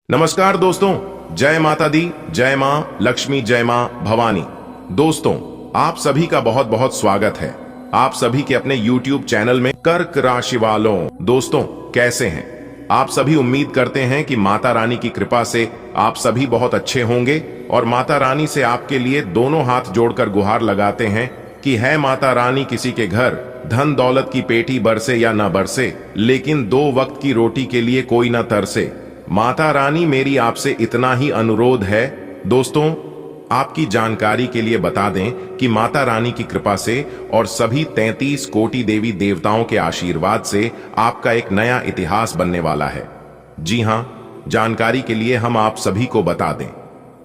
नमस्कार दोस्तों, जय माता दी, जय मां लक्ष्मी, जय मां भवानी। दोस्तों, आप सभी का बहुत बहुत स्वागत है आप सभी के अपने YouTube चैनल में। कर्क राशि वालों, दोस्तों कैसे हैं आप सभी? उम्मीद करते हैं कि माता रानी की कृपा से आप सभी बहुत अच्छे होंगे और माता रानी से आपके लिए दोनों हाथ जोड़कर गुहार लगाते हैं कि है माता रानी किसी के घर धन दौलत की पेटी बरसे या न बरसे, लेकिन 2 वक्त की रोटी के लिए कोई न तरसे। माता रानी मेरी आपसे इतना ही अनुरोध है। दोस्तों, आपकी जानकारी के लिए बता दें कि माता रानी की कृपा से और सभी 33 कोटि देवी देवताओं के आशीर्वाद से आपका एक नया इतिहास बनने वाला है। जी हां, जानकारी के लिए हम आप सभी को बता दें,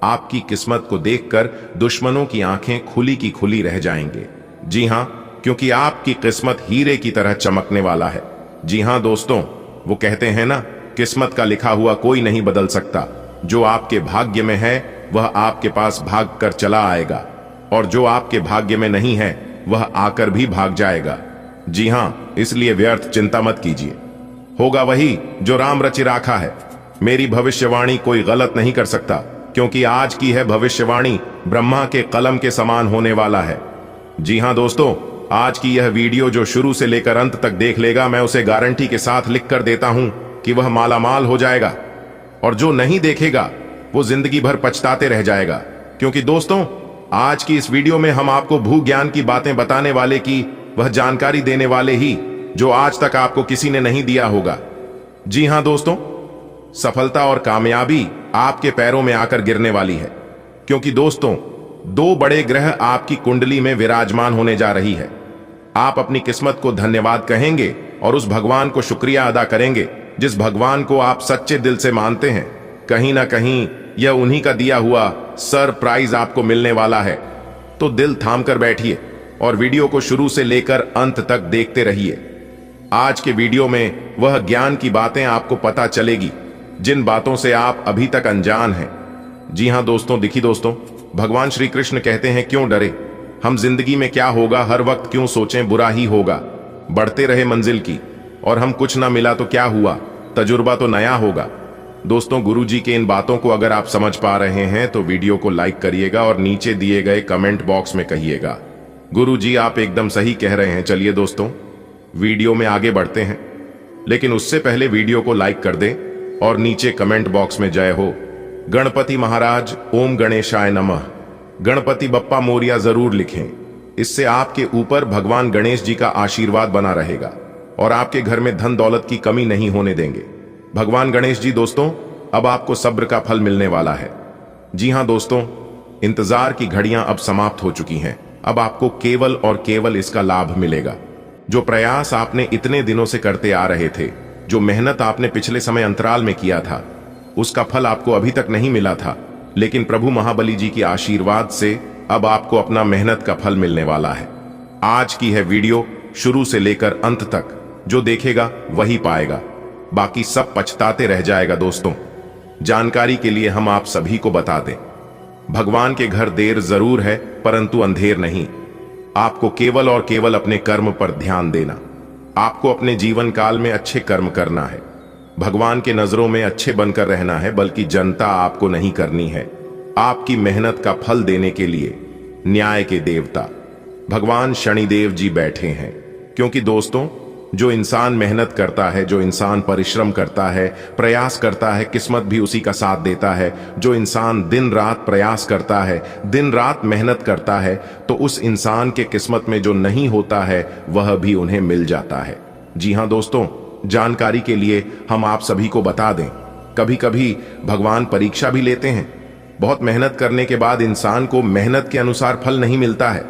आपकी किस्मत को देखकर दुश्मनों की आंखें खुली की खुली रह जाएंगे। जी हां, क्योंकि आपकी किस्मत हीरे की तरह चमकने वाला है। जी हां दोस्तों, वो कहते हैं ना, किस्मत का लिखा हुआ कोई नहीं बदल सकता। जो आपके भाग्य में है वह आपके पास भाग कर चला आएगा, और जो आपके भाग्य में नहीं है वह आकर भी भाग जाएगा। जी हां, इसलिए व्यर्थ चिंता मत कीजिए, होगा वही जो राम रचि राखा है। मेरी भविष्यवाणी कोई गलत नहीं कर सकता, क्योंकि आज की है भविष्यवाणी ब्रह्मा के कलम के समान होने वाला है। जी हां दोस्तों, आज की यह वीडियो जो शुरू से लेकर अंत तक देख लेगा, मैं उसे गारंटी के साथ लिख कर देता हूं कि वह मालामाल हो जाएगा, और जो नहीं देखेगा वो जिंदगी भर पछताते रह जाएगा। क्योंकि दोस्तों, आज की इस वीडियो में हम आपको भू ज्ञान की बातें बताने वाले की वह जानकारी देने वाले ही जो आज तक आपको किसी ने नहीं दिया होगा। जी हां दोस्तों, सफलता और कामयाबी आपके पैरों में आकर गिरने वाली है, क्योंकि दोस्तों 2 बड़े ग्रह आपकी कुंडली में विराजमान होने जा रही है। आप अपनी किस्मत को धन्यवाद कहेंगे और उस भगवान को शुक्रिया अदा करेंगे जिस भगवान को आप सच्चे दिल से मानते हैं। कहीं ना कहीं यह उन्हीं का दिया हुआ सरप्राइज आपको मिलने वाला है। तो दिल थाम कर बैठिए और वीडियो को शुरू से लेकर अंत तक देखते रहिए। आज के वीडियो में वह ज्ञान की बातें आपको पता चलेगी जिन बातों से आप अभी तक अनजान हैं। जी हां दोस्तों, देखिए दोस्तों, भगवान श्री कृष्ण कहते हैं, क्यों डरे, हम जिंदगी में क्या होगा हर वक्त क्यों सोचें बुरा ही होगा। बढ़ते रहे मंजिल की, और हम कुछ ना मिला तो क्या हुआ, तजुर्बा तो नया होगा। दोस्तों, गुरुजी के इन बातों को अगर आप समझ पा रहे हैं तो वीडियो को लाइक करिएगा और नीचे दिए गए कमेंट बॉक्स में कहिएगा, गुरुजी आप एकदम सही कह रहे हैं। चलिए दोस्तों, वीडियो में आगे बढ़ते हैं, लेकिन उससे पहले वीडियो को लाइक कर दें और नीचे कमेंट बॉक्स में जय हो गणपति महाराज, ओम गणेशाय नमः, गणपति बप्पा मोरिया जरूर लिखें। इससे आपके ऊपर भगवान गणेश जी का आशीर्वाद बना रहेगा और आपके घर में धन दौलत की कमी नहीं होने देंगे। भगवान गणेश जी दोस्तों, अब आपको सब्र का फल मिलने वाला है। जी हां दोस्तों, इंतजार की घड़ियां अब समाप्त हो चुकी हैं। अब आपको केवल और केवल इसका लाभ मिलेगा। जो प्रयास आपने इतने दिनों से करते आ रहे थे, जो मेहनत आपने पिछले समय अंतराल में किया था, उसका फल आपको अभी तक नहीं मिला था, लेकिन प्रभु महाबली जी की आशीर्वाद से अब आपको अपना मेहनत का फल मिलने वाला है। आज की है वीडियो शुरू से लेकर अंत तक, जो देखेगा वही पाएगा, बाकी सब पछताते रह जाएगा। दोस्तों, जानकारी के लिए हम आप सभी को बता दें, भगवान के घर देर जरूर है परंतु अंधेर नहीं। आपको केवल और केवल अपने कर्म पर ध्यान देना, आपको अपने जीवन काल में अच्छे कर्म करना है। भगवान के नजरों में अच्छे बनकर रहना है, बल्कि जनता आपको नहीं करनी है। आपकी मेहनत का फल देने के लिए न्याय के देवता भगवान शनिदेव जी बैठे हैं। क्योंकि दोस्तों, जो इंसान मेहनत करता है, जो इंसान परिश्रम करता है, प्रयास करता है, किस्मत भी उसी का साथ देता है। जो इंसान दिन रात प्रयास करता है, दिन रात मेहनत करता है, तो उस इंसान के किस्मत में जो नहीं होता है वह भी उन्हें मिल जाता है। जी हां दोस्तों, जानकारी के लिए हम आप सभी को बता दें, कभी कभी भगवान परीक्षा भी लेते हैं। बहुत मेहनत करने के बाद इंसान को मेहनत के अनुसार फल नहीं मिलता है,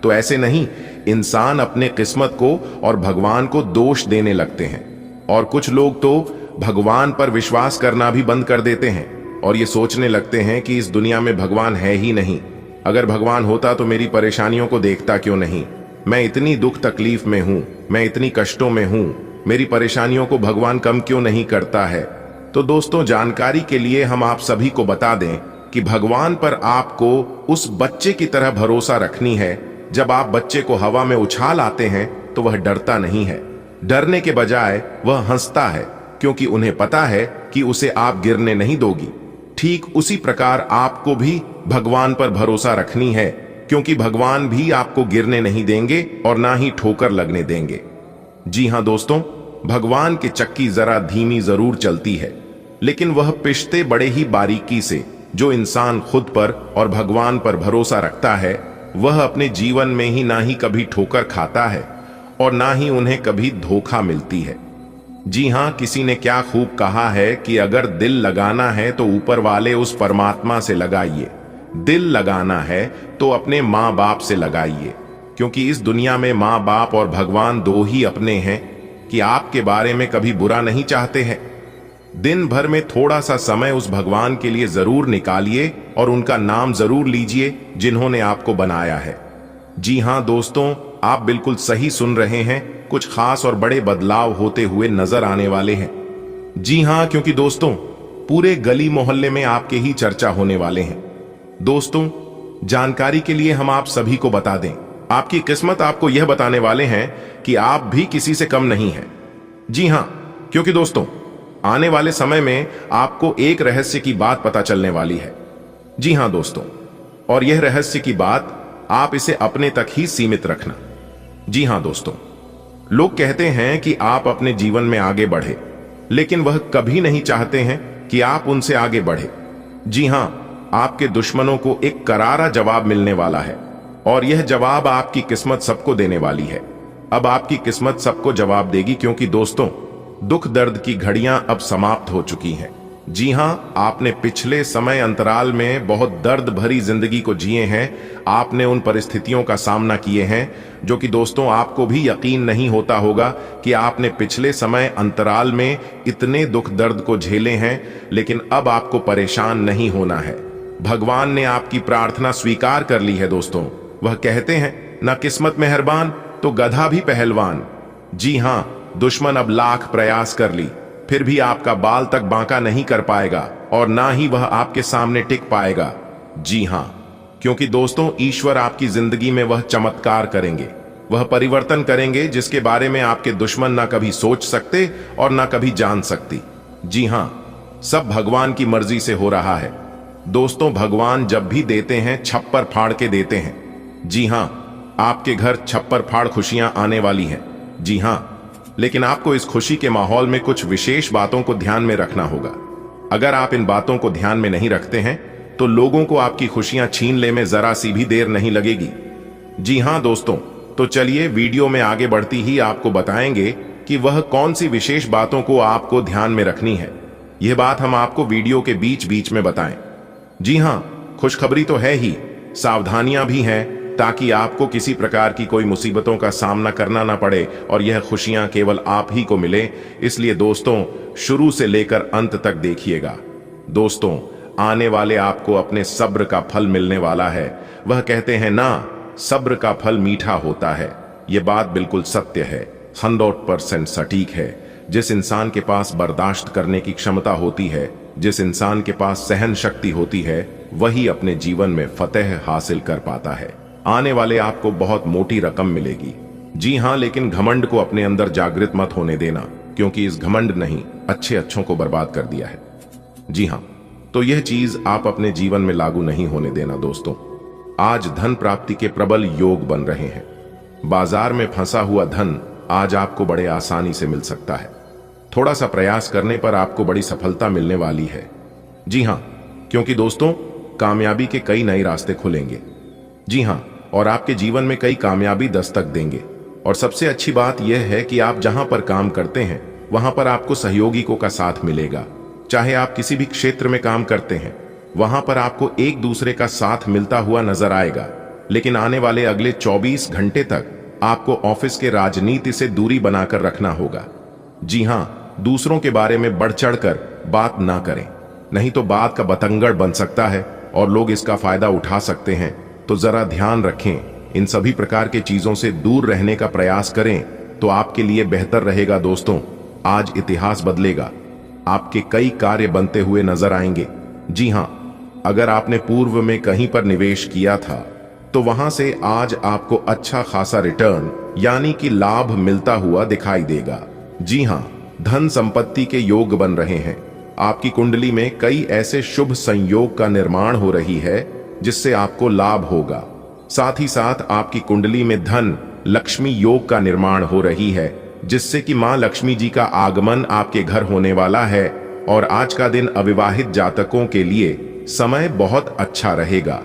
तो ऐसे नहीं, इंसान अपने किस्मत को और भगवान को दोष देने लगते हैं। और कुछ लोग तो भगवान पर विश्वास करना भी बंद कर देते हैं और ये सोचने लगते हैं कि इस दुनिया में भगवान है ही नहीं। अगर भगवान होता तो मेरी परेशानियों को देखता क्यों नहीं, मैं इतनी दुख तकलीफ में हूं, मैं इतनी कष्टों में हूं, मेरी परेशानियों को भगवान कम क्यों नहीं करता है। तो दोस्तों, जानकारी के लिए हम आप सभी को बता दें कि भगवान पर आपको उस बच्चे की तरह भरोसा रखनी है। जब आप बच्चे को हवा में उछाल आते हैं तो वह डरता नहीं है, डरने के बजाय वह हंसता है। क्योंकि उन्हें पता है कि उसे आप गिरने नहीं दोगी। ठीक उसी प्रकार आपको भी भगवान पर भरोसा रखनी है, क्योंकि भगवान भी आपको गिरने नहीं देंगे और ना ही ठोकर लगने देंगे। जी हां दोस्तों, भगवान की चक्की जरा धीमी जरूर चलती है, लेकिन वह पिसते बड़े ही बारीकी से। जो इंसान खुद पर और भगवान पर भरोसा रखता है, वह अपने जीवन में ही ना ही कभी ठोकर खाता है और ना ही उन्हें कभी धोखा मिलती है। जी हां, किसी ने क्या खूब कहा है कि अगर दिल लगाना है तो ऊपर वाले उस परमात्मा से लगाइए, दिल लगाना है तो अपने माँ बाप से लगाइए, क्योंकि इस दुनिया में माँ बाप और भगवान दो ही अपने हैं कि आपके बारे में कभी बुरा नहीं चाहते हैं। दिन भर में थोड़ा सा समय उस भगवान के लिए जरूर निकालिए और उनका नाम जरूर लीजिए जिन्होंने आपको बनाया है। जी हां दोस्तों, आप बिल्कुल सही सुन रहे हैं, कुछ खास और बड़े बदलाव होते हुए नजर आने वाले हैं। जी हां, क्योंकि दोस्तों पूरे गली मोहल्ले में आपके ही चर्चा होने वाले हैं। दोस्तों, जानकारी के लिए हम आप सभी को बता दें, आपकी किस्मत आपको यह बताने वाले हैं कि आप भी किसी से कम नहीं हैं। जी हां, क्योंकि दोस्तों आने वाले समय में आपको एक रहस्य की बात पता चलने वाली है। जी हां दोस्तों, और यह रहस्य की बात आप इसे अपने तक ही सीमित रखना। जी हां दोस्तों, लोग कहते हैं कि आप अपने जीवन में आगे बढ़े, लेकिन वह कभी नहीं चाहते हैं कि आप उनसे आगे बढ़े। जी हां, आपके दुश्मनों को एक करारा जवाब मिलने वाला है और यह जवाब आपकी किस्मत सबको देने वाली है। अब आपकी किस्मत सबको जवाब देगी, क्योंकि दोस्तों दुख दर्द की घड़ियां अब समाप्त हो चुकी हैं। जी हां, आपने पिछले समय अंतराल में बहुत दर्द भरी जिंदगी को जिए हैं। आपने उन परिस्थितियों का सामना किए हैं जो कि दोस्तों आपको भी यकीन नहीं होता होगा कि आपने पिछले समय अंतराल में इतने दुख दर्द को झेले हैं, लेकिन अब आपको परेशान नहीं होना है। भगवान ने आपकी प्रार्थना स्वीकार कर ली है दोस्तों। वह कहते हैं, ना किस्मत मेहरबान तो गधा भी पहलवान। जी हां, दुश्मन अब लाख प्रयास कर ली, फिर भी आपका बाल तक बांका नहीं कर पाएगा और ना ही वह आपके सामने टिक पाएगा। जी हां, क्योंकि दोस्तों ईश्वर आपकी जिंदगी में वह चमत्कार करेंगे, वह परिवर्तन करेंगे जिसके बारे में आपके दुश्मन ना कभी सोच सकते और ना कभी जान सकती। जी हां, सब भगवान की मर्जी से हो रहा है। दोस्तों भगवान जब भी देते हैं छप्पर फाड़ के देते हैं। जी हां, आपके घर छप्पर फाड़ खुशियां आने वाली हैं। जी हां, लेकिन आपको इस खुशी के माहौल में कुछ विशेष बातों को ध्यान में रखना होगा। अगर आप इन बातों को ध्यान में नहीं रखते हैं तो लोगों को आपकी खुशियां छीन ले में जरा सी भी देर नहीं लगेगी। जी हां दोस्तों, तो चलिए वीडियो में आगे बढ़ती ही आपको बताएंगे कि वह कौन सी विशेष बातों को आपको ध्यान में रखनी है। यह बात हम आपको वीडियो के बीच बीच में बताएं। जी हां, खुशखबरी तो है ही, सावधानियां भी हैं, ताकि आपको किसी प्रकार की कोई मुसीबतों का सामना करना ना पड़े और यह खुशियां केवल आप ही को मिले। इसलिए दोस्तों शुरू से लेकर अंत तक देखिएगा। दोस्तों आने वाले आपको अपने सब्र का फल मिलने वाला है। वह कहते हैं ना, सब्र का फल मीठा होता है। यह बात बिल्कुल सत्य है, 100% सटीक है। जिस इंसान के पास बर्दाश्त करने की क्षमता होती है, जिस इंसान के पास सहन शक्ति होती है, वही अपने जीवन में फतेह हासिल कर पाता है। आने वाले आपको बहुत मोटी रकम मिलेगी। जी हां, लेकिन घमंड को अपने अंदर जागृत मत होने देना, क्योंकि इस घमंड नहीं अच्छे अच्छों को बर्बाद कर दिया है। जी हां, तो यह चीज आप अपने जीवन में लागू नहीं होने देना। दोस्तों आज धन प्राप्ति के प्रबल योग बन रहे हैं। बाजार में फंसा हुआ धन आज आपको बड़े आसानी से मिल सकता है। थोड़ा सा प्रयास करने पर आपको बड़ी सफलता मिलने वाली है। जी हां, क्योंकि दोस्तों कामयाबी के कई नए रास्ते खुलेंगे। जी हां, और आपके जीवन में कई कामयाबी दस्तक देंगे। और सबसे अच्छी बात यह है कि आप जहां पर काम करते हैं वहां पर आपको सहयोगियों का साथ मिलेगा। चाहे आप किसी भी क्षेत्र में काम करते हैं, वहां पर आपको एक दूसरे का साथ मिलता हुआ नजर आएगा। लेकिन आने वाले अगले 24 घंटे तक आपको ऑफिस के राजनीति से दूरी बनाकर रखना होगा। जी हां, दूसरों के बारे में बढ़ चढ़कर बात ना करें, नहीं तो बात का बतंगड़ बन सकता है और लोग इसका फायदा उठा सकते हैं। तो जरा ध्यान रखें, इन सभी प्रकार के चीजों से दूर रहने का प्रयास करें तो आपके लिए बेहतर रहेगा। दोस्तों आज इतिहास बदलेगा, आपके कई कार्य बनते हुए नजर आएंगे। जी हां, अगर आपने पूर्व में कहीं पर निवेश किया था तो वहां से आज आपको अच्छा खासा रिटर्न यानी कि लाभ मिलता हुआ दिखाई देगा। जी हां, धन संपत्ति के योग बन रहे हैं। आपकी कुंडली में कई ऐसे शुभ संयोग का निर्माण हो रही है जिससे आपको लाभ होगा। साथ ही साथ आपकी कुंडली में धन लक्ष्मी योग का निर्माण हो रही है, जिससे कि मां लक्ष्मी जी का आगमन आपके घर होने वाला है। और आज का दिन अविवाहित जातकों के लिए समय बहुत अच्छा रहेगा।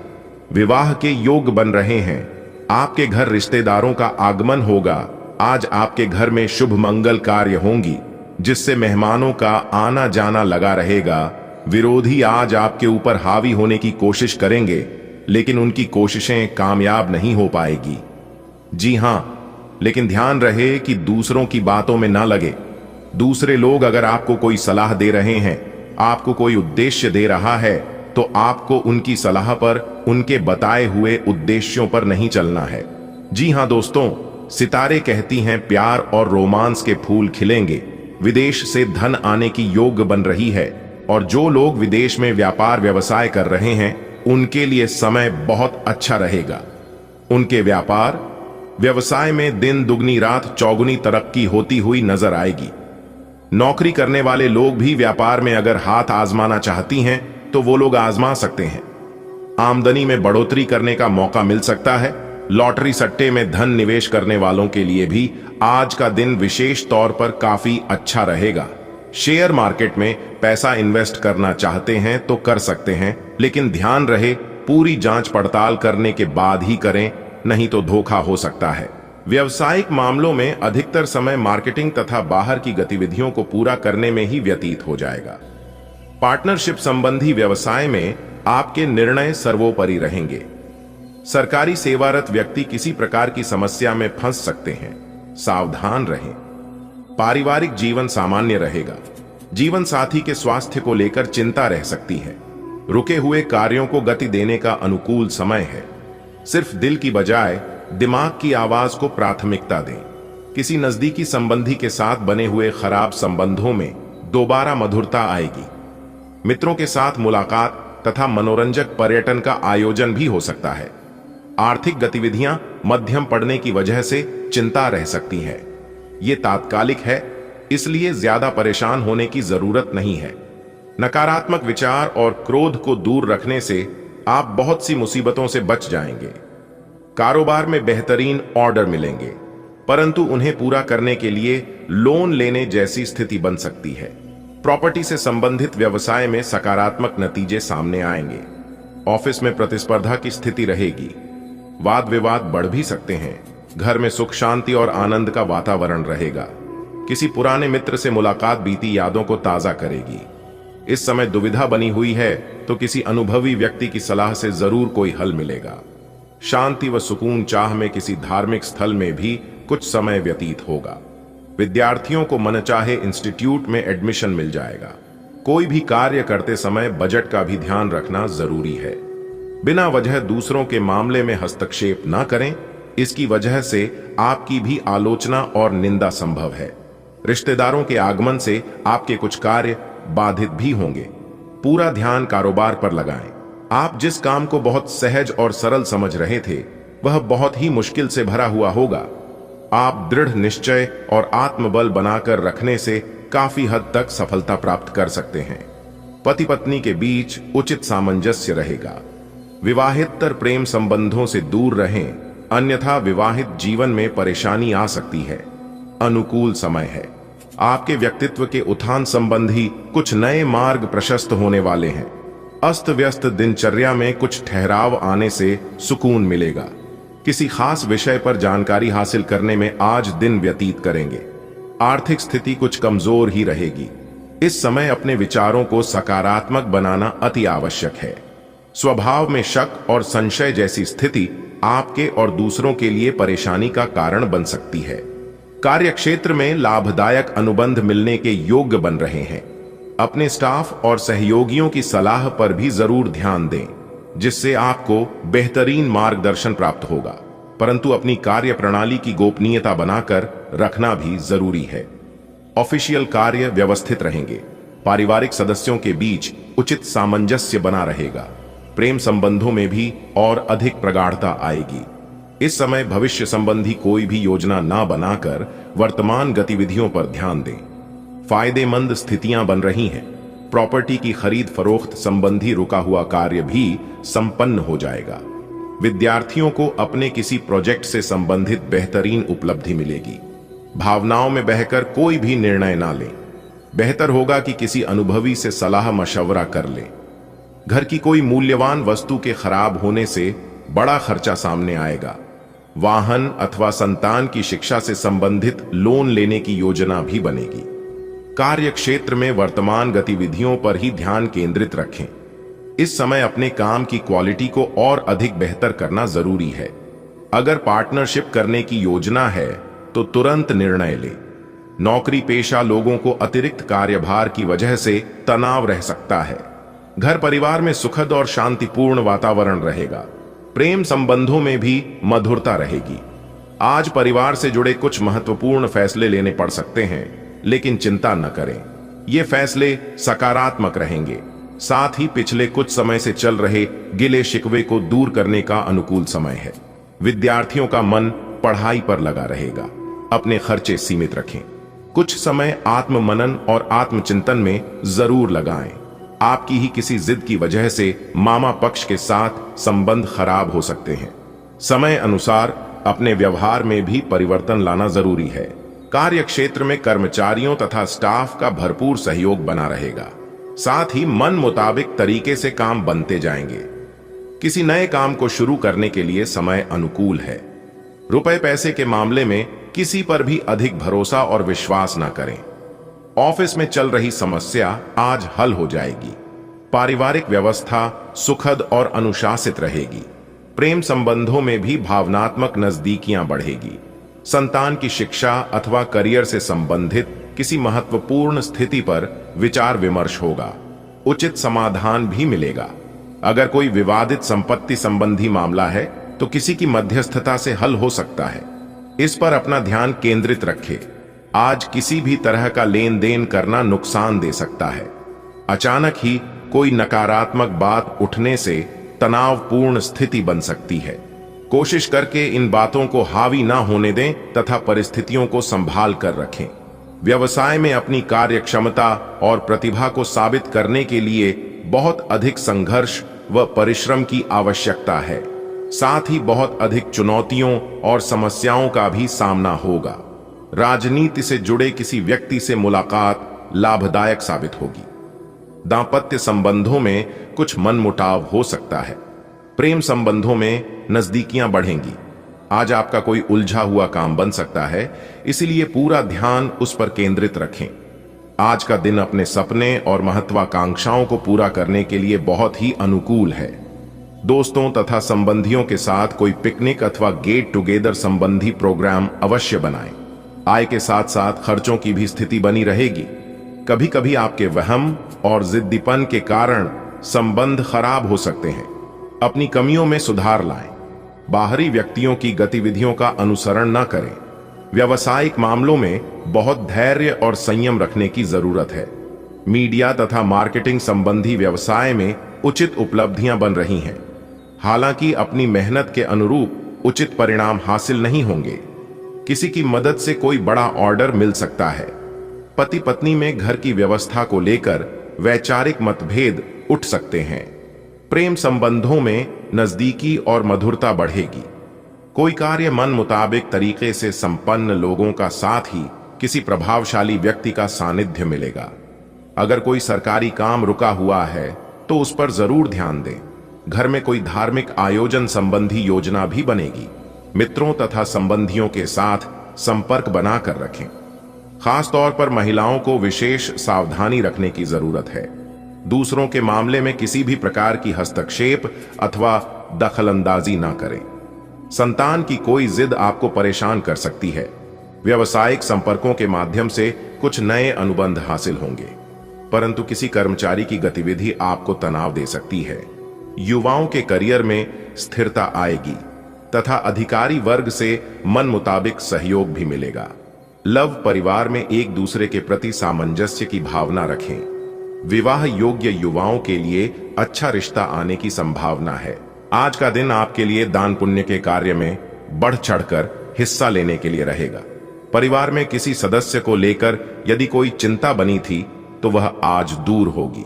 विवाह के योग बन रहे हैं। आपके घर रिश्तेदारों का आगमन होगा। आज आपके घर में शुभ मंगल कार्य होंगी, जिससे मेहमानों का आना जाना लगा रहेगा। विरोधी आज आपके ऊपर हावी होने की कोशिश करेंगे, लेकिन उनकी कोशिशें कामयाब नहीं हो पाएगी। जी हां, लेकिन ध्यान रहे कि दूसरों की बातों में ना लगे। दूसरे लोग अगर आपको कोई सलाह दे रहे हैं, आपको कोई उद्देश्य दे रहा है, तो आपको उनकी सलाह पर, उनके बताए हुए उद्देश्यों पर नहीं चलना है। जी हां दोस्तों, सितारे कहती हैं प्यार और रोमांस के फूल खिलेंगे। विदेश से धन आने की योग बन रही है, और जो लोग विदेश में व्यापार व्यवसाय कर रहे हैं उनके लिए समय बहुत अच्छा रहेगा। उनके व्यापार व्यवसाय में दिन दुगनी रात चौगुनी तरक्की होती हुई नजर आएगी। नौकरी करने वाले लोग भी व्यापार में अगर हाथ आजमाना चाहती हैं तो वो लोग आजमा सकते हैं। आमदनी में बढ़ोतरी करने का मौका मिल सकता है। लॉटरी सट्टे में धन निवेश करने वालों के लिए भी आज का दिन विशेष तौर पर काफी अच्छा रहेगा। शेयर मार्केट में पैसा इन्वेस्ट करना चाहते हैं तो कर सकते हैं, लेकिन ध्यान रहे पूरी जांच पड़ताल करने के बाद ही करें, नहीं तो धोखा हो सकता है। व्यवसायिक मामलों में अधिकतर समय मार्केटिंग तथा बाहर की गतिविधियों को पूरा करने में ही व्यतीत हो जाएगा। पार्टनरशिप संबंधी व्यवसाय में आपके निर्णय सर्वोपरि रहेंगे। सरकारी सेवारत व्यक्ति किसी प्रकार की समस्या में फंस सकते हैं, सावधान रहें। पारिवारिक जीवन सामान्य रहेगा। जीवन साथी के स्वास्थ्य को लेकर चिंता रह सकती है। रुके हुए कार्यों को गति देने का अनुकूल समय है। सिर्फ दिल की बजाय दिमाग की आवाज को प्राथमिकता दें। किसी नजदीकी संबंधी के साथ बने हुए खराब संबंधों में दोबारा मधुरता आएगी। मित्रों के साथ मुलाकात तथा मनोरंजक पर्यटन का आयोजन भी हो सकता है। आर्थिक गतिविधियां मध्यम पड़ने की वजह से चिंता रह सकती है। ये तात्कालिक है, इसलिए ज्यादा परेशान होने की जरूरत नहीं है। नकारात्मक विचार और क्रोध को दूर रखने से आप बहुत सी मुसीबतों से बच जाएंगे। कारोबार में बेहतरीन ऑर्डर मिलेंगे, परंतु उन्हें पूरा करने के लिए लोन लेने जैसी स्थिति बन सकती है। प्रॉपर्टी से संबंधित व्यवसाय में सकारात्मक नतीजे सामने आएंगे। ऑफिस में प्रतिस्पर्धा की स्थिति रहेगी। वाद विवाद बढ़ भी सकते हैं। घर में सुख शांति और आनंद का वातावरण रहेगा। किसी पुराने मित्र से मुलाकात बीती यादों को ताजा करेगी। इस समय दुविधा बनी हुई है तो किसी अनुभवी व्यक्ति की सलाह से जरूर कोई हल मिलेगा। शांति व सुकून चाह में किसी धार्मिक स्थल में भी कुछ समय व्यतीत होगा। विद्यार्थियों को मनचाहे इंस्टीट्यूट में एडमिशन मिल जाएगा। कोई भी कार्य करते समय बजट का भी ध्यान रखना जरूरी है। बिना वजह दूसरों के मामले में हस्तक्षेप न करें, इसकी वजह से आपकी भी आलोचना और निंदा संभव है। रिश्तेदारों के आगमन से आपके कुछ कार्य बाधित भी होंगे। पूरा ध्यान कारोबार पर लगाएं। आप जिस काम को बहुत सहज और सरल समझ रहे थे, वह बहुत ही मुश्किल से भरा हुआ होगा। आप दृढ़ निश्चय और आत्मबल बनाकर रखने से काफी हद तक सफलता प्राप्त कर सकते हैं। पति पत्नी के बीच उचित सामंजस्य रहेगा। विवाहितर प्रेम संबंधों से दूर रहें, अन्यथा विवाहित जीवन में परेशानी आ सकती है। अनुकूल समय है। आपके व्यक्तित्व के उत्थान संबंधी कुछ नए मार्ग प्रशस्त होने वाले हैं। अस्त व्यस्त दिनचर्या में कुछ ठहराव आने से सुकून मिलेगा। किसी खास विषय पर जानकारी हासिल करने में आज दिन व्यतीत करेंगे। आर्थिक स्थिति कुछ कमजोर ही रहेगी। इस समय अपने विचारों को सकारात्मक बनाना अति आवश्यक है। स्वभाव में शक और संशय जैसी स्थिति आपके और दूसरों के लिए परेशानी का कारण बन सकती है। कार्यक्षेत्र में लाभदायक अनुबंध मिलने के योग्य बन रहे हैं। अपने स्टाफ और सहयोगियों की सलाह पर भी जरूर ध्यान दें, जिससे आपको बेहतरीन मार्गदर्शन प्राप्त होगा। परंतु अपनी कार्य प्रणाली की गोपनीयता बनाकर रखना भी जरूरी है। ऑफिशियल कार्य व्यवस्थित रहेंगे। पारिवारिक सदस्यों के बीच उचित सामंजस्य बना रहेगा। प्रेम संबंधों में भी और अधिक प्रगाढ़ता आएगी। इस समय भविष्य संबंधी कोई भी योजना ना बनाकर वर्तमान गतिविधियों पर ध्यान दें। फायदेमंद स्थितियां बन रही हैं। प्रॉपर्टी की खरीद फरोख्त संबंधी रुका हुआ कार्य भी संपन्न हो जाएगा। विद्यार्थियों को अपने किसी प्रोजेक्ट से संबंधित बेहतरीन उपलब्धि मिलेगी। भावनाओं में बहकर कोई भी निर्णय ना लें। बेहतर होगा कि किसी अनुभवी से सलाह मशवरा कर लें। घर की कोई मूल्यवान वस्तु के खराब होने से बड़ा खर्चा सामने आएगा। वाहन अथवा संतान की शिक्षा से संबंधित लोन लेने की योजना भी बनेगी। कार्य क्षेत्र में वर्तमान गतिविधियों पर ही ध्यान केंद्रित रखें। इस समय अपने काम की क्वालिटी को और अधिक बेहतर करना जरूरी है। अगर पार्टनरशिप करने की योजना है तो तुरंत निर्णय लें। नौकरी पेशा लोगों को अतिरिक्त कार्यभार की वजह से तनाव रह सकता है। घर परिवार में सुखद और शांतिपूर्ण वातावरण रहेगा। प्रेम संबंधों में भी मधुरता रहेगी। आज परिवार से जुड़े कुछ महत्वपूर्ण फैसले लेने पड़ सकते हैं, लेकिन चिंता न करें, ये फैसले सकारात्मक रहेंगे। साथ ही पिछले कुछ समय से चल रहे गिले शिकवे को दूर करने का अनुकूल समय है। विद्यार्थियों का मन पढ़ाई पर लगा रहेगा। अपने खर्चे सीमित रखें। कुछ समय आत्म मनन और आत्मचिंतन में जरूर लगाएं। आपकी ही किसी जिद की वजह से मामा पक्ष के साथ संबंध खराब हो सकते हैं। समय अनुसार अपने व्यवहार में भी परिवर्तन लाना जरूरी है। कार्य क्षेत्र में कर्मचारियों तथा स्टाफ का भरपूर सहयोग बना रहेगा। साथ ही मन मुताबिक तरीके से काम बनते जाएंगे। किसी नए काम को शुरू करने के लिए समय अनुकूल है। रुपए पैसे के मामले में किसी पर भी अधिक भरोसा और विश्वास न करें। ऑफिस में चल रही समस्या आज हल हो जाएगी। पारिवारिक व्यवस्था सुखद और अनुशासित रहेगी। प्रेम संबंधों में भी भावनात्मक नजदीकियां बढ़ेगी। संतान की शिक्षा अथवा करियर से संबंधित किसी महत्वपूर्ण स्थिति पर विचार विमर्श होगा। उचित समाधान भी मिलेगा। अगर कोई विवादित संपत्ति संबंधी मामला है तो किसी की मध्यस्थता से हल हो सकता है। इस पर अपना ध्यान केंद्रित रखें। आज किसी भी तरह का लेन देन करना नुकसान दे सकता है। अचानक ही कोई नकारात्मक बात उठने से तनावपूर्ण स्थिति बन सकती है। कोशिश करके इन बातों को हावी ना होने दें तथा परिस्थितियों को संभाल कर रखें। व्यवसाय में अपनी कार्य क्षमता और प्रतिभा को साबित करने के लिए बहुत अधिक संघर्ष व परिश्रम की आवश्यकता है। साथ ही बहुत अधिक चुनौतियों और समस्याओं का भी सामना होगा। राजनीति से जुड़े किसी व्यक्ति से मुलाकात लाभदायक साबित होगी। दांपत्य संबंधों में कुछ मनमुटाव हो सकता है। प्रेम संबंधों में नजदीकियां बढ़ेंगी। आज आपका कोई उलझा हुआ काम बन सकता है, इसलिए पूरा ध्यान उस पर केंद्रित रखें। आज का दिन अपने सपने और महत्वाकांक्षाओं को पूरा करने के लिए बहुत ही अनुकूल है। दोस्तों तथा संबंधियों के साथ कोई पिकनिक अथवा गेट टुगेदर संबंधी प्रोग्राम अवश्य बनाएं। आय के साथ साथ खर्चों की भी स्थिति बनी रहेगी। कभी कभी आपके वहम और जिद्दीपन के कारण संबंध खराब हो सकते हैं। अपनी कमियों में सुधार लाएं। बाहरी व्यक्तियों की गतिविधियों का अनुसरण न करें। व्यावसायिक मामलों में बहुत धैर्य और संयम रखने की जरूरत है। मीडिया तथा मार्केटिंग संबंधी व्यवसाय में उचित उपलब्धियां बन रही हैं। हालांकि अपनी मेहनत के अनुरूप उचित परिणाम हासिल नहीं होंगे। किसी की मदद से कोई बड़ा ऑर्डर मिल सकता है। पति पत्नी में घर की व्यवस्था को लेकर वैचारिक मतभेद उठ सकते हैं। प्रेम संबंधों में नजदीकी और मधुरता बढ़ेगी। कोई कार्य मन मुताबिक तरीके से संपन्न लोगों का साथ ही किसी प्रभावशाली व्यक्ति का सानिध्य मिलेगा। अगर कोई सरकारी काम रुका हुआ है तो उस पर जरूर ध्यान दें। घर में कोई धार्मिक आयोजन संबंधी योजना भी बनेगी। मित्रों तथा संबंधियों के साथ संपर्क बनाकर रखें। खास तौर पर महिलाओं को विशेष सावधानी रखने की जरूरत है। दूसरों के मामले में किसी भी प्रकार की हस्तक्षेप अथवा दखलंदाजी ना करें। संतान की कोई जिद आपको परेशान कर सकती है। व्यावसायिक संपर्कों के माध्यम से कुछ नए अनुबंध हासिल होंगे, परंतु किसी कर्मचारी की गतिविधि आपको तनाव दे सकती है। युवाओं के करियर में स्थिरता आएगी तथा अधिकारी वर्ग से मन मुताबिक सहयोग भी मिलेगा। लव परिवार में एक दूसरे के प्रति सामंजस्य की भावना रखें। विवाह योग्य युवाओं के लिए अच्छा रिश्ता आने की संभावना है। आज का दिन आपके लिए दान पुण्य के कार्य में बढ़ चढ़कर हिस्सा लेने के लिए रहेगा। परिवार में किसी सदस्य को लेकर यदि कोई चिंता बनी थी तो वह आज दूर होगी।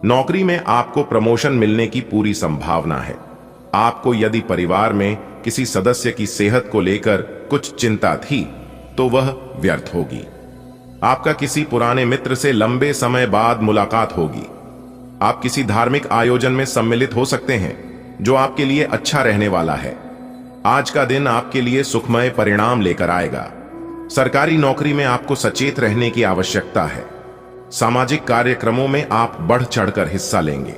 नौकरी में आपको प्रमोशन मिलने की पूरी संभावना है। आपको यदि परिवार में किसी सदस्य की सेहत को लेकर कुछ चिंता थी तो वह व्यर्थ होगी। आपका किसी पुराने मित्र से लंबे समय बाद मुलाकात होगी। आप किसी धार्मिक आयोजन में सम्मिलित हो सकते हैं जो आपके लिए अच्छा रहने वाला है। आज का दिन आपके लिए सुखमय परिणाम लेकर आएगा। सरकारी नौकरी में आपको सचेत रहने की आवश्यकता है। सामाजिक कार्यक्रमों में आप बढ़ चढ़कर हिस्सा लेंगे।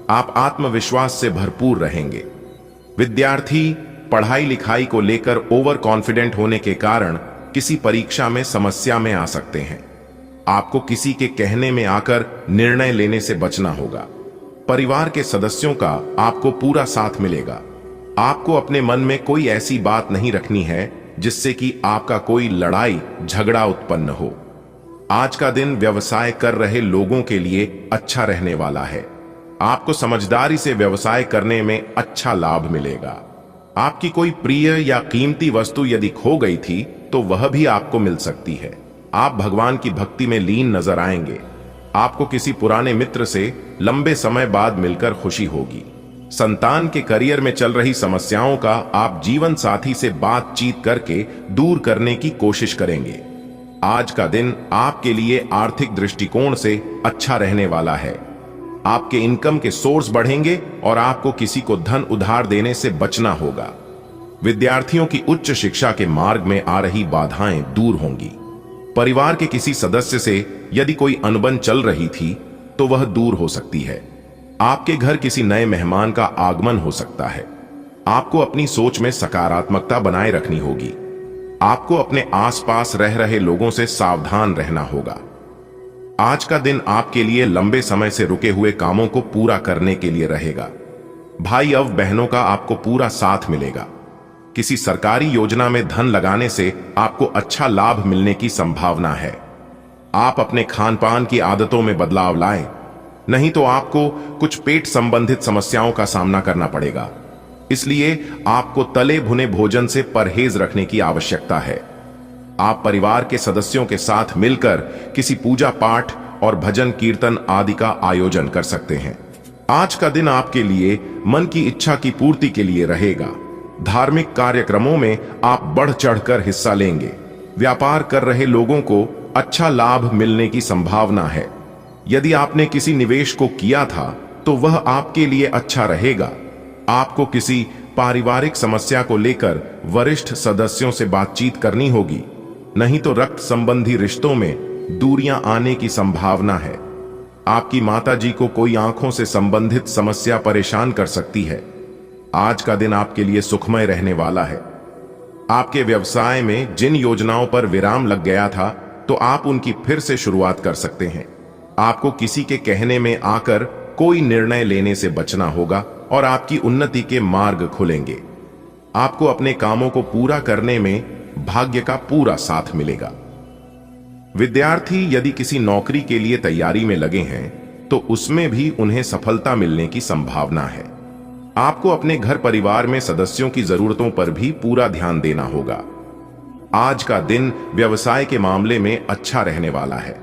आप आत्मविश्वास से भरपूर रहेंगे। विद्यार्थी पढ़ाई लिखाई को लेकर ओवर कॉन्फिडेंट होने के कारण किसी परीक्षा में समस्या में आ सकते हैं। आपको किसी के कहने में आकर निर्णय लेने से बचना होगा। परिवार के सदस्यों का आपको पूरा साथ मिलेगा। आपको अपने मन में कोई ऐसी बात नहीं रखनी है जिससे कि आपका कोई लड़ाई झगड़ा उत्पन्न हो। आज का दिन व्यवसाय कर रहे लोगों के लिए अच्छा रहने वाला है। आपको समझदारी से व्यवसाय करने में अच्छा लाभ मिलेगा। आपकी कोई प्रिय या कीमती वस्तु यदि खो गई थी तो वह भी आपको मिल सकती है। आप भगवान की भक्ति में लीन नजर आएंगे। आपको किसी पुराने मित्र से लंबे समय बाद मिलकर खुशी होगी। संतान के करियर में चल रही समस्याओं का आप जीवन साथी से बातचीत करके दूर करने की कोशिश करेंगे। आज का दिन आपके लिए आर्थिक दृष्टिकोण से अच्छा रहने वाला है। आपके इनकम के सोर्स बढ़ेंगे और आपको किसी को धन उधार देने से बचना होगा। विद्यार्थियों की उच्च शिक्षा के मार्ग में आ रही बाधाएं दूर होंगी। परिवार के किसी सदस्य से यदि कोई अनबन चल रही थी तो वह दूर हो सकती है। आपके घर किसी नए मेहमान का आगमन हो सकता है। आपको अपनी सोच में सकारात्मकता बनाए रखनी होगी। आपको अपने आसपास रह रहे लोगों से सावधान रहना होगा। आज का दिन आपके लिए लंबे समय से रुके हुए कामों को पूरा करने के लिए रहेगा। भाई और बहनों का आपको पूरा साथ मिलेगा। किसी सरकारी योजना में धन लगाने से आपको अच्छा लाभ मिलने की संभावना है। आप अपने खान पान की आदतों में बदलाव लाएं, नहीं तो आपको कुछ पेट संबंधित समस्याओं का सामना करना पड़ेगा। इसलिए आपको तले भुने भोजन से परहेज रखने की आवश्यकता है। आप परिवार के सदस्यों के साथ मिलकर किसी पूजा पाठ और भजन कीर्तन आदि का आयोजन कर सकते हैं। आज का दिन आपके लिए मन की इच्छा की पूर्ति के लिए रहेगा। धार्मिक कार्यक्रमों में आप बढ़ चढ़कर हिस्सा लेंगे। व्यापार कर रहे लोगों को अच्छा लाभ मिलने की संभावना है। यदि आपने किसी निवेश को किया था तो वह आपके लिए अच्छा रहेगा। आपको किसी पारिवारिक समस्या को लेकर वरिष्ठ सदस्यों से बातचीत करनी होगी, नहीं तो रक्त संबंधी रिश्तों में दूरियां आने की संभावना है। आपकी माताजी को कोई आंखों से संबंधित समस्या परेशान कर सकती है। आज का दिन आपके लिए सुखमय रहने वाला है। आपके व्यवसाय में जिन योजनाओं पर विराम लग गया था तो आप उनकी फिर से शुरुआत कर सकते हैं। आपको किसी के कहने में आकर कोई निर्णय लेने से बचना होगा और आपकी उन्नति के मार्ग खुलेंगे। आपको अपने कामों को पूरा करने में भाग्य का पूरा साथ मिलेगा। विद्यार्थी यदि किसी नौकरी के लिए तैयारी में लगे हैं तो उसमें भी उन्हें सफलता मिलने की संभावना है। आपको अपने घर परिवार में सदस्यों की जरूरतों पर भी पूरा ध्यान देना होगा। आज का दिन व्यवसाय के मामले में अच्छा रहने वाला है।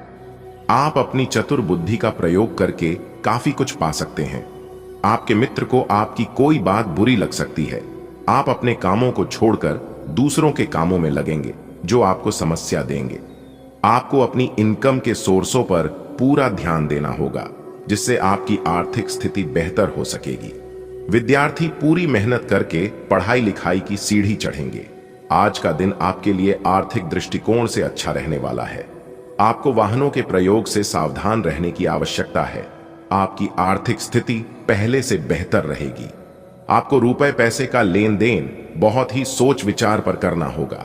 आप अपनी चतुर बुद्धि का प्रयोग करके काफी कुछ पा सकते हैं। आपके मित्र को आपकी कोई बात बुरी लग सकती है। आप अपने कामों को छोड़कर दूसरों के कामों में लगेंगे जो आपको समस्या देंगे। आपको अपनी इनकम के सोर्सों पर पूरा ध्यान देना होगा जिससे आपकी आर्थिक स्थिति बेहतर हो सकेगी। विद्यार्थी पूरी मेहनत करके पढ़ाई लिखाई की सीढ़ी चढ़ेंगे। आज का दिन आपके लिए आर्थिक दृष्टिकोण से अच्छा रहने वाला है। आपको वाहनों के प्रयोग से सावधान रहने की आवश्यकता है। आपकी आर्थिक स्थिति पहले से बेहतर रहेगी। आपको रुपए पैसे का लेन देन बहुत ही सोच विचार पर करना होगा।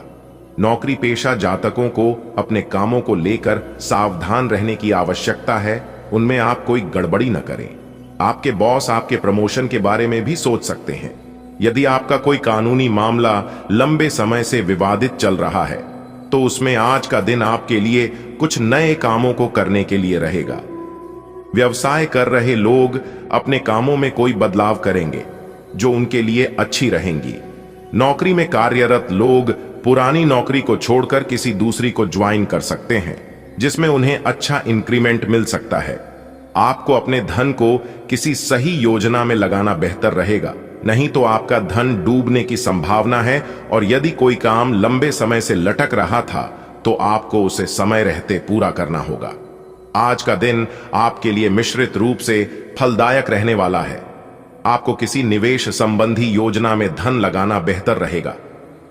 नौकरी पेशा जातकों को अपने कामों को लेकर सावधान रहने की आवश्यकता है। उनमें आप कोई गड़बड़ी न करें। आपके बॉस आपके प्रमोशन के बारे में भी सोच सकते हैं। यदि आपका कोई कानूनी मामला लंबे समय से विवादित चल रहा है तो उसमें आज का दिन आपके लिए कुछ नए कामों को करने के लिए रहेगा। व्यवसाय कर रहे लोग अपने कामों में कोई बदलाव करेंगे जो उनके लिए अच्छी रहेंगी। नौकरी में कार्यरत लोग पुरानी नौकरी को छोड़कर किसी दूसरी को ज्वाइन कर सकते हैं, जिसमें उन्हें अच्छा इंक्रीमेंट मिल सकता है। आपको अपने धन को किसी सही योजना में लगाना बेहतर रहेगा, नहीं तो आपका धन डूबने की संभावना है। और यदि कोई काम लंबे समय से लटक रहा था तो आपको उसे समय रहते पूरा करना होगा। आज का दिन आपके लिए मिश्रित रूप से फलदायक रहने वाला है। आपको किसी निवेश संबंधी योजना में धन लगाना बेहतर रहेगा।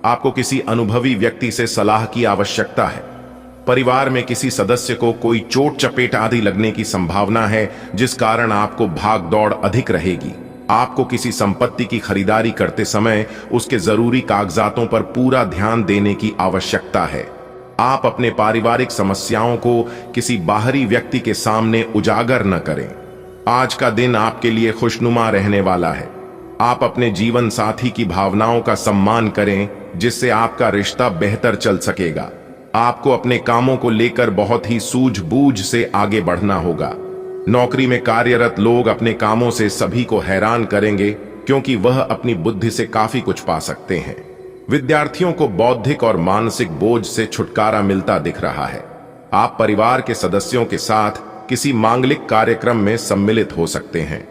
आपको किसी अनुभवी व्यक्ति से सलाह की आवश्यकता है। परिवार में किसी सदस्य को कोई चोट चपेट आदि लगने की संभावना है, जिस कारण आपको भाग दौड़ अधिक रहेगी। आपको किसी संपत्ति की खरीदारी करते समय उसके जरूरी कागजातों पर पूरा ध्यान देने की आवश्यकता है। आप अपने पारिवारिक समस्याओं को किसी बाहरी व्यक्ति के सामने उजागर न करें। आज का दिन आपके लिए खुशनुमा रहने वाला है। आप अपने जीवन साथी की भावनाओं का सम्मान करें, जिससे आपका रिश्ता बेहतर चल सकेगा। आपको अपने कामों को लेकर बहुत ही सूझबूझ से आगे बढ़ना होगा। नौकरी में कार्यरत लोग अपने कामों से सभी को हैरान करेंगे, क्योंकि वह अपनी बुद्धि से काफी कुछ पा सकते हैं। विद्यार्थियों को बौद्धिक और मानसिक बोझ से छुटकारा मिलता दिख रहा है। आप परिवार के सदस्यों के साथ किसी मांगलिक कार्यक्रम में सम्मिलित हो सकते हैं।